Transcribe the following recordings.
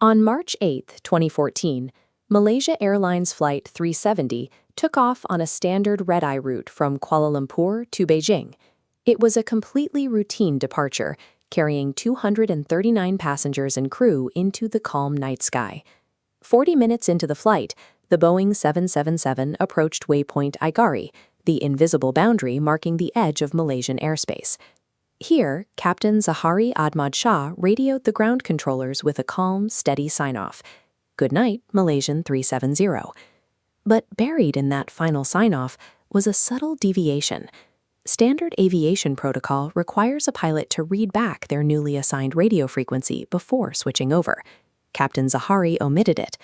On March 8, 2014, Malaysia Airlines Flight 370 took off on a standard red-eye route from Kuala Lumpur to Beijing. It was a completely routine departure, carrying 239 passengers and crew into the calm night sky. 40 minutes into the flight, the Boeing 777 approached waypoint Igari, the invisible boundary marking the edge of Malaysian airspace. Here, Captain Zaharie Ahmad Shah radioed the ground controllers with a calm, steady sign-off. "Good night, Malaysian 370. But buried in that final sign-off was a subtle deviation. Standard aviation protocol requires a pilot to read back their newly assigned radio frequency before switching over. Captain Zaharie omitted it.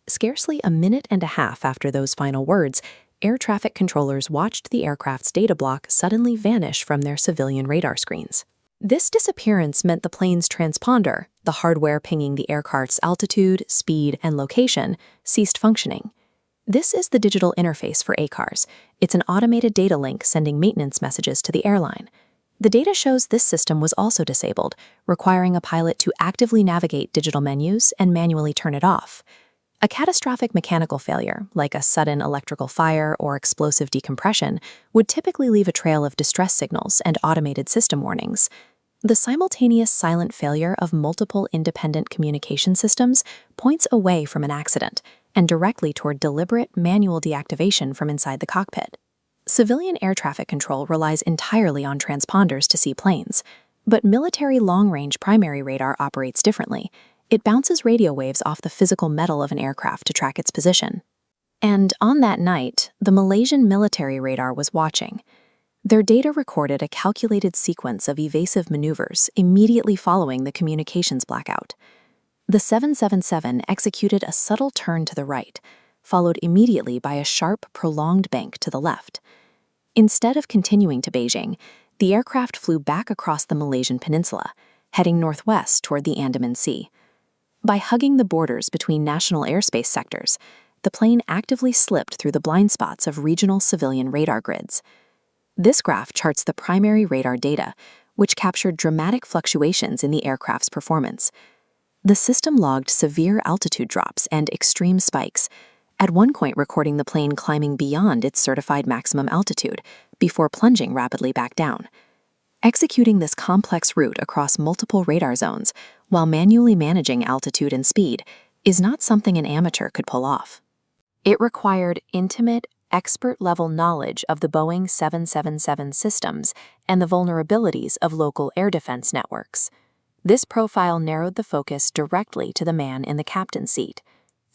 Scarcely a minute and a half after those final words, air traffic controllers watched the aircraft's data block suddenly vanish from their civilian radar screens. This disappearance meant the plane's transponder, the hardware pinging the aircraft's altitude, speed, and location, ceased functioning. This is the digital interface for ACARS. It's an automated data link sending maintenance messages to the airline. The data shows this system was also disabled, requiring a pilot to actively navigate digital menus and manually turn it off. A catastrophic mechanical failure, like a sudden electrical fire or explosive decompression, would typically leave a trail of distress signals and automated system warnings. The simultaneous silent failure of multiple independent communication systems points away from an accident and directly toward deliberate manual deactivation from inside the cockpit. Civilian air traffic control relies entirely on transponders to see planes, but military long-range primary radar operates differently. It bounces radio waves off the physical metal of an aircraft to track its position. And on that night, the Malaysian military radar was watching. Their data recorded a calculated sequence of evasive maneuvers immediately following the communications blackout. The 777 executed a subtle turn to the right, followed immediately by a sharp, prolonged bank to the left. Instead of continuing to Beijing, the aircraft flew back across the Malaysian peninsula, heading northwest toward the Andaman Sea. By hugging the borders between national airspace sectors, the plane actively slipped through the blind spots of regional civilian radar grids. This graph charts the primary radar data, which captured dramatic fluctuations in the aircraft's performance. The system logged severe altitude drops and extreme spikes, at one point recording the plane climbing beyond its certified maximum altitude before plunging rapidly back down. Executing this complex route across multiple radar zones while manually managing altitude and speed is not something an amateur could pull off. It required intimate, expert-level knowledge of the Boeing 777 systems and the vulnerabilities of local air defense networks. This profile narrowed the focus directly to the man in the captain's seat.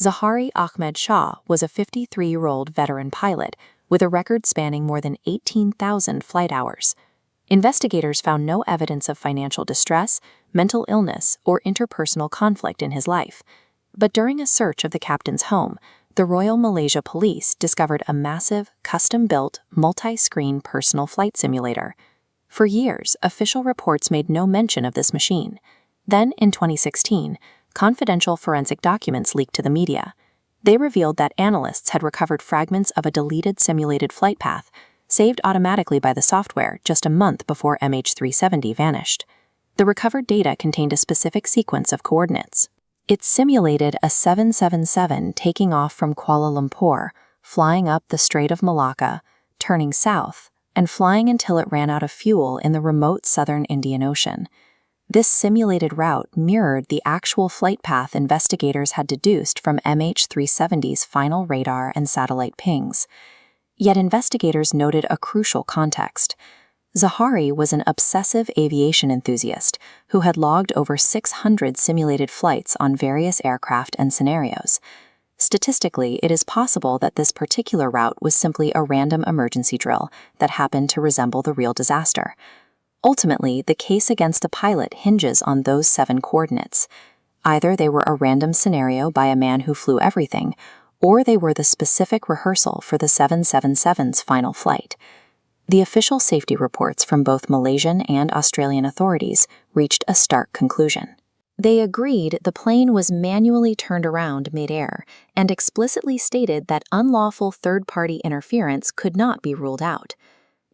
Zaharie Ahmad Shah was a 53-year-old veteran pilot with a record spanning more than 18,000 flight hours. Investigators found no evidence of financial distress, mental illness, or interpersonal conflict in his life. But during a search of the captain's home, the Royal Malaysia Police discovered a massive, custom-built, multi-screen personal flight simulator. For years, official reports made no mention of this machine. Then, in 2016, confidential forensic documents leaked to the media. They revealed that analysts had recovered fragments of a deleted simulated flight path, saved automatically by the software just a month before MH370 vanished. The recovered data contained a specific sequence of coordinates. It simulated a 777 taking off from Kuala Lumpur, flying up the Strait of Malacca, turning south, and flying until it ran out of fuel in the remote southern Indian Ocean. This simulated route mirrored the actual flight path investigators had deduced from MH370's final radar and satellite pings. Yet investigators noted a crucial context. Zaharie was an obsessive aviation enthusiast who had logged over 600 simulated flights on various aircraft and scenarios. Statistically, it is possible that this particular route was simply a random emergency drill that happened to resemble the real disaster. Ultimately, the case against a pilot hinges on those 7 coordinates. Either they were a random scenario by a man who flew everything, or they were the specific rehearsal for the 777's final flight. The official safety reports from both Malaysian and Australian authorities reached a stark conclusion. They agreed the plane was manually turned around mid-air and explicitly stated that unlawful third-party interference could not be ruled out.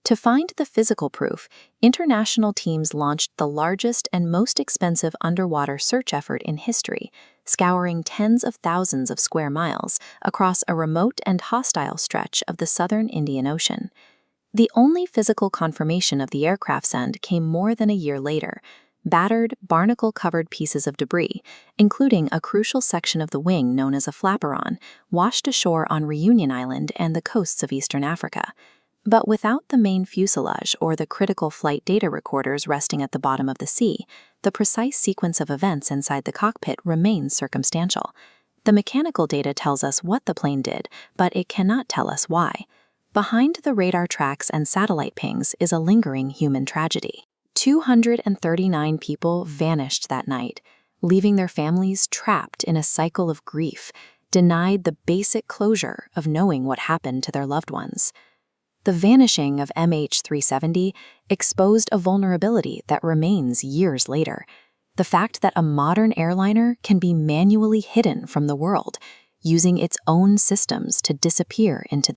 To find the physical proof, international teams launched the largest and most expensive underwater search effort in history, scouring tens of thousands of square miles across a remote and hostile stretch of the southern Indian Ocean. The only physical confirmation of the aircraft's end came more than a year later. Battered, barnacle-covered pieces of debris, including a crucial section of the wing known as a flaperon, washed ashore on Reunion Island and the coasts of eastern Africa. But without the main fuselage or the critical flight data recorders resting at the bottom of the sea, the precise sequence of events inside the cockpit remains circumstantial. The mechanical data tells us what the plane did, but it cannot tell us why. Behind the radar tracks and satellite pings is a lingering human tragedy. 239 people vanished that night, leaving their families trapped in a cycle of grief, denied the basic closure of knowing what happened to their loved ones. The vanishing of MH370 exposed a vulnerability that remains years later. The fact that a modern airliner can be manually hidden from the world, using its own systems to disappear into